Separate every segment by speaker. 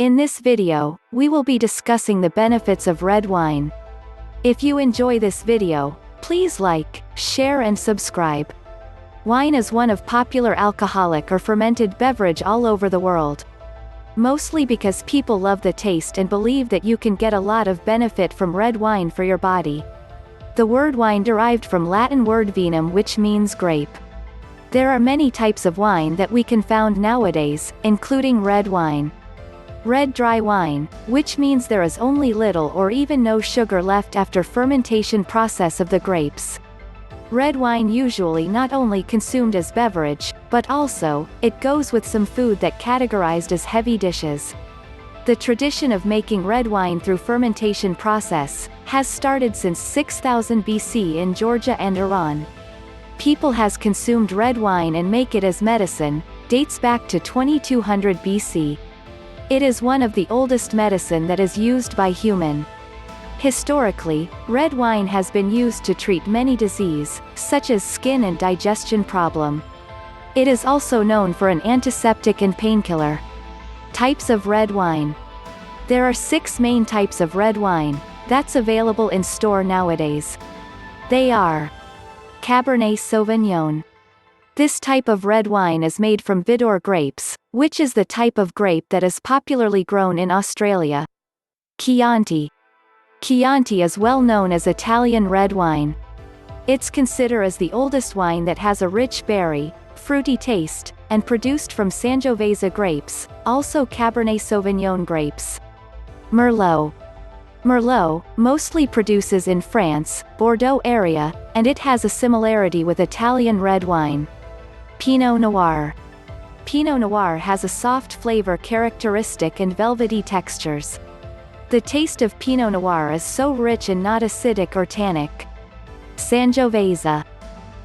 Speaker 1: In this video, we will be discussing the benefits of red wine. If you enjoy this video, please like, share and subscribe. Wine is one of popular alcoholic or fermented beverage all over the world. Mostly because people love the taste and believe that you can get a lot of benefit from red wine for your body. The word wine derived from Latin word vinum, which means grape. There are many types of wine that we can find nowadays, including red wine. Red dry wine, which means there is only little or even no sugar left after fermentation process of the grapes. Red wine usually not only consumed as beverage, but also, it goes with some food that categorized as heavy dishes. The tradition of making red wine through fermentation process, has started since 6000 BC in Georgia and Iran. People has consumed red wine and make it as medicine, dates back to 2200 BC. It is one of the oldest medicine that is used by human. Historically, red wine has been used to treat many disease, such as skin and digestion problem. It is also known for an antiseptic and painkiller. Types of red wine. There are 6 main types of red wine, that's available in store nowadays. They are Cabernet Sauvignon. This type of red wine is made from Vidure grapes, which is the type of grape that is popularly grown in Australia. Chianti. Chianti is well known as Italian red wine. It's considered as the oldest wine that has a rich berry, fruity taste, and produced from Sangiovese grapes, also Cabernet Sauvignon grapes. Merlot. Merlot, mostly produces in France, Bordeaux area, and it has a similarity with Italian red wine. Pinot Noir. Pinot Noir has a soft flavor characteristic and velvety textures. The taste of Pinot Noir is so rich and not acidic or tannic. Sangiovese.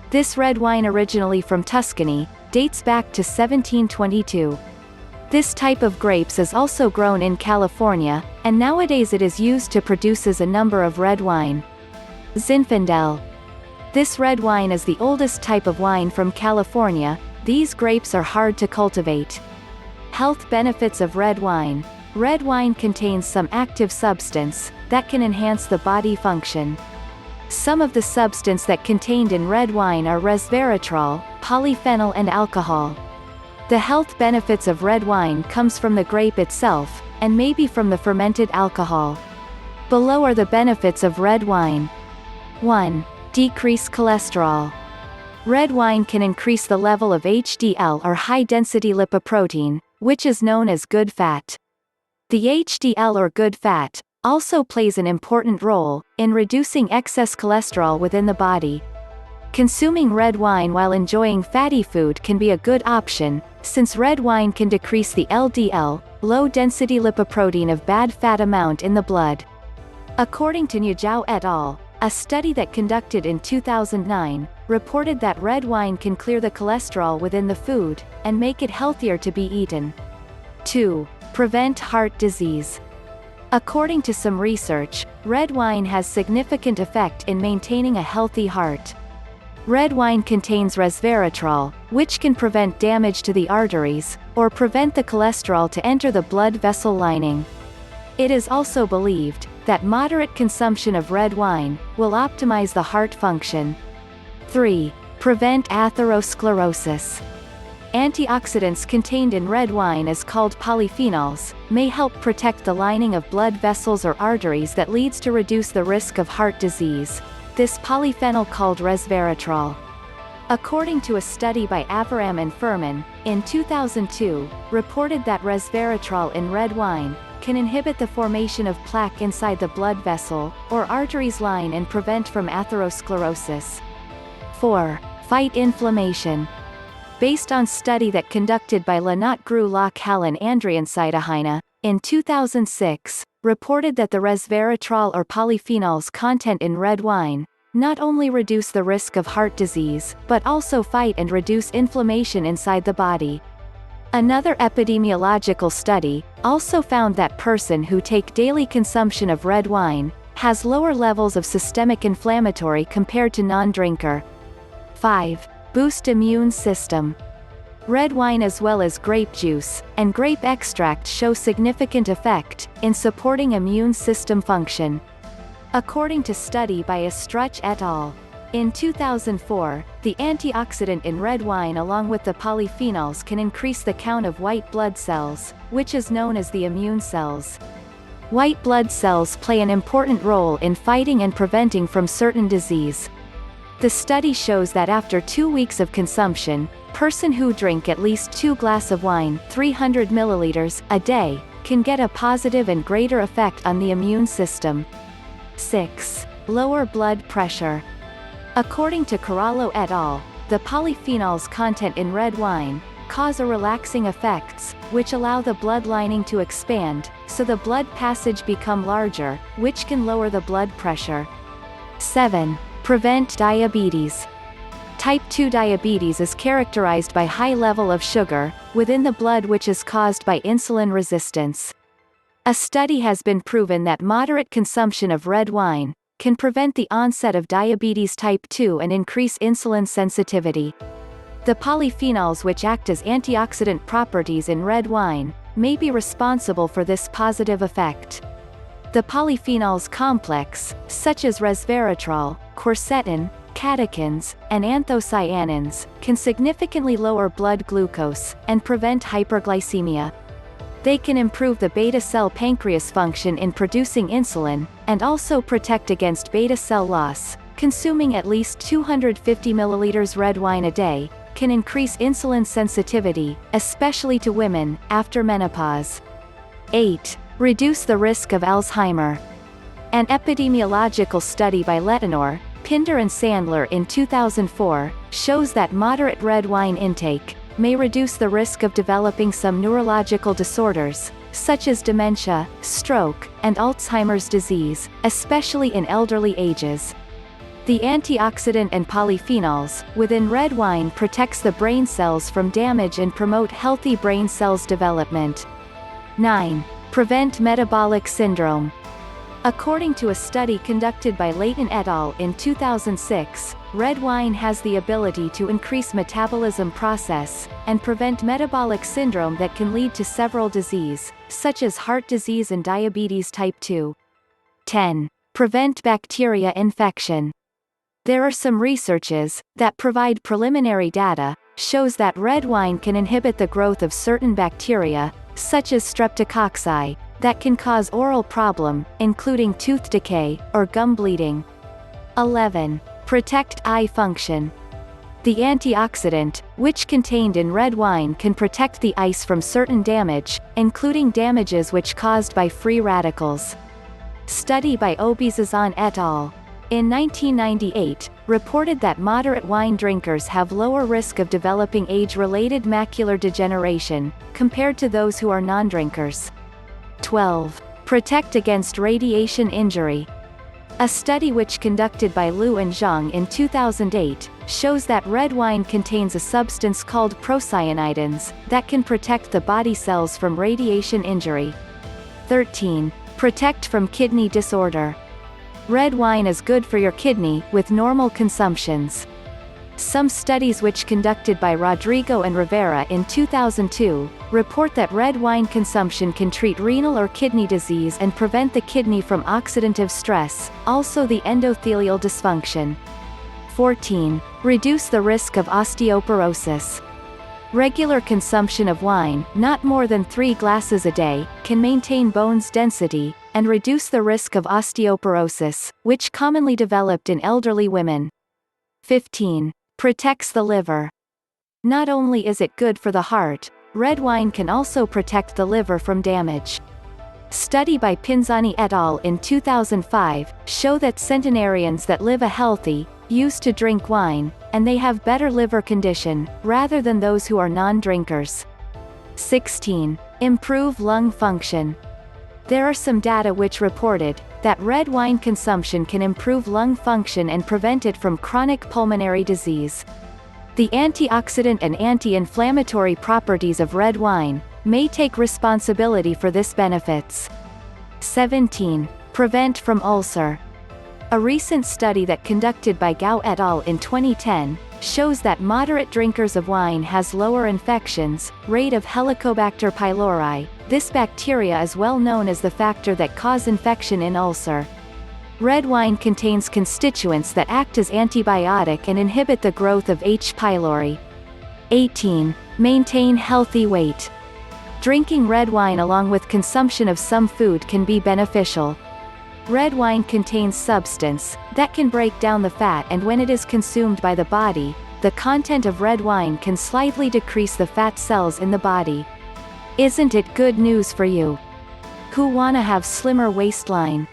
Speaker 1: This red wine originally from Tuscany, dates back to 1722. This type of grapes is also grown in California, and nowadays it is used to produce a number of red wine. Zinfandel. This red wine is the oldest type of wine from California. These grapes are hard to cultivate. Health benefits of red wine. Red wine contains some active substance that can enhance the body function. Some of the substance that contained in red wine are resveratrol, polyphenol and alcohol. The health benefits of red wine comes from the grape itself, and maybe from the fermented alcohol. Below are the benefits of red wine. 1. Decrease cholesterol. Red wine can increase the level of HDL or high-density lipoprotein, which is known as good fat. The HDL or good fat also plays an important role in reducing excess cholesterol within the body. Consuming red wine while enjoying fatty food can be a good option, since red wine can decrease the LDL, low-density lipoprotein of bad fat amount in the blood. According to Jiao et al., a study that conducted in 2009, reported that red wine can clear the cholesterol within the food, and make it healthier to be eaten. 2. Prevent heart disease. According to some research, red wine has significant effect in maintaining a healthy heart. Red wine contains resveratrol, which can prevent damage to the arteries, or prevent the cholesterol to enter the blood vessel lining. It is also believed that moderate consumption of red wine will optimize the heart function. 3. Prevent atherosclerosis. Antioxidants contained in red wine is called polyphenols, may help protect the lining of blood vessels or arteries that leads to reduce the risk of heart disease. This polyphenol called resveratrol. According to a study by Avaram and Furman, in 2002, reported that resveratrol in red wine can inhibit the formation of plaque inside the blood vessel or arteries line and prevent from atherosclerosis. 4. Fight inflammation. Based on study that conducted by Lynott Gru Loch Hallen Andriancytohyna, in 2006, reported that the resveratrol or polyphenols content in red wine not only reduce the risk of heart disease, but also fight and reduce inflammation inside the body. Another epidemiological study also found that person who take daily consumption of red wine has lower levels of systemic inflammatory compared to non-drinker. 5. Boost immune system. Red wine as well as grape juice and grape extract show significant effect in supporting immune system function. According to study by Estruch et al. In 2004, the antioxidant in red wine along with the polyphenols can increase the count of white blood cells, which is known as the immune cells. White blood cells play an important role in fighting and preventing from certain disease. The study shows that after 2 weeks of consumption, person who drink at least 2 glasses of wine, 300 milliliters, a day, can get a positive and greater effect on the immune system. 6. Lower blood pressure. According to Corallo et al., the polyphenols content in red wine cause a relaxing effects, which allow the blood lining to expand, so the blood passage become larger, which can lower the blood pressure. 7. Prevent diabetes. Type 2 diabetes is characterized by high level of sugar within the blood which is caused by insulin resistance. A study has been proven that moderate consumption of red wine can prevent the onset of diabetes type 2 and increase insulin sensitivity. The polyphenols which act as antioxidant properties in red wine may be responsible for this positive effect. The polyphenols complex, such as resveratrol, quercetin, catechins, and anthocyanins, can significantly lower blood glucose and prevent hyperglycemia. They can improve the beta cell pancreas function in producing insulin, and also protect against beta cell loss. Consuming at least 250 milliliters red wine a day can increase insulin sensitivity, especially to women after menopause. 8. Reduce the risk of Alzheimer. An epidemiological study by Letonor, Pinder and Sandler in 2004 shows that moderate red wine intake may reduce the risk of developing some neurological disorders, such as dementia, stroke, and Alzheimer's disease, especially in elderly ages. The antioxidant and polyphenols within red wine protects the brain cells from damage and promote healthy brain cells development. 9. Prevent metabolic syndrome. According to a study conducted by Leighton et al. In 2006, red wine has the ability to increase metabolism process and prevent metabolic syndrome that can lead to several diseases, such as heart disease and diabetes type 2. 10. Prevent bacteria infection. There are some researches that provide preliminary data, shows that red wine can inhibit the growth of certain bacteria, such as streptococci, that can cause oral problem, including tooth decay, or gum bleeding. 11. Protect eye function. The antioxidant, which contained in red wine can protect the eyes from certain damage, including damages which caused by free radicals. Study by Obizazan et al. In 1998, reported that moderate wine drinkers have lower risk of developing age-related macular degeneration, compared to those who are non-drinkers. 12. Protect against radiation injury. A study which conducted by Liu and Zhang in 2008, shows that red wine contains a substance called procyanidins, that can protect the body cells from radiation injury. 13. Protect from kidney disorder. Red wine is good for your kidney, with normal consumptions. Some studies which conducted by Rodrigo and Rivera in 2002, report that red wine consumption can treat renal or kidney disease and prevent the kidney from oxidative stress, also the endothelial dysfunction. 14. Reduce the risk of osteoporosis. Regular consumption of wine, not more than 3 glasses a day, can maintain bone's density, and reduce the risk of osteoporosis, which commonly developed in elderly women. 15. Protects the liver. Not only is it good for the heart, red wine can also protect the liver from damage. Study by Pinzani et al. In 2005, show that centenarians that live a healthy, used to drink wine, and they have better liver condition, rather than those who are non-drinkers. 16. Improve lung function. There are some data which reported that red wine consumption can improve lung function and prevent it from chronic pulmonary disease. The antioxidant and anti-inflammatory properties of red wine may take responsibility for this benefits. 17. Prevent from ulcer. A recent study that conducted by Gao et al. In 2010 shows that moderate drinkers of wine has lower infections rate of Helicobacter pylori. This bacteria is well known as the factor that cause infection in ulcer. Red wine contains constituents that act as antibiotic and inhibit the growth of H. pylori. 18. Maintain healthy weight. Drinking red wine along with consumption of some food can be beneficial. Red wine contains substance that can break down the fat, and when it is consumed by the body, the content of red wine can slightly decrease the fat cells in the body. Isn't it good news for you who wanna have slimmer waistline?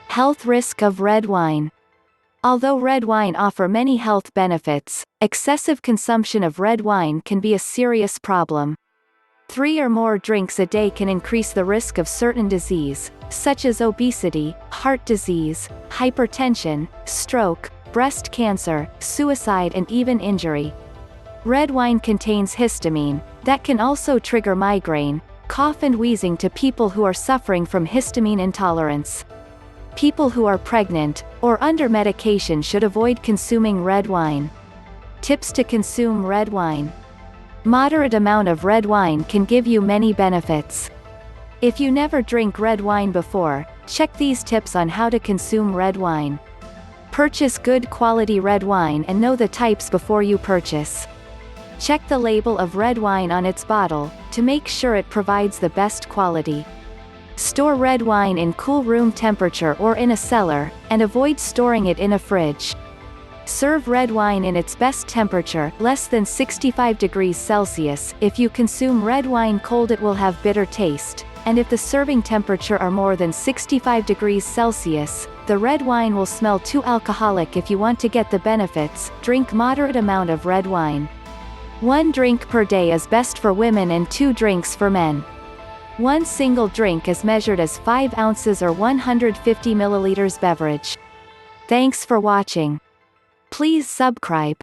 Speaker 1: Health risk of red wine. Although red wine offer many health benefits, excessive consumption of red wine can be a serious problem. 3 or more drinks a day can increase the risk of certain disease, such as obesity, heart disease, hypertension, stroke, breast cancer, suicide, and even injury. Red wine contains histamine, that can also trigger migraine, cough and wheezing to people who are suffering from histamine intolerance. People who are pregnant, or under medication should avoid consuming red wine. Tips to consume red wine. Moderate amount of red wine can give you many benefits. If you never drink red wine before, check these tips on how to consume red wine. Purchase good quality red wine and know the types before you purchase. Check the label of red wine on its bottle, to make sure it provides the best quality. Store red wine in cool room temperature or in a cellar, and avoid storing it in a fridge. Serve red wine in its best temperature, less than 65 degrees Celsius. If you consume red wine cold, it will have bitter taste, and if the serving temperature are more than 65 degrees Celsius, the red wine will smell too alcoholic. If you want to get the benefits, drink moderate amount of red wine. 1 drink per day is best for women and 2 drinks for men. 1 single drink is measured as 5 ounces or 150 milliliters beverage. Thanks for watching. Please subscribe.